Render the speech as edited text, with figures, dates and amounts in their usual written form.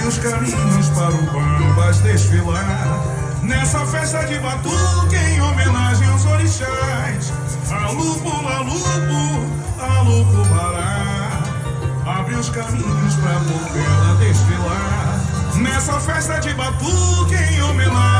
os caminhos para o Bambas desfilar. Nessa festa de batuque em homenagem aos orixás. Alupo, alupo, bará. Abre os caminhos pra Portela desfilar. Nessa festa de batuque em homenagem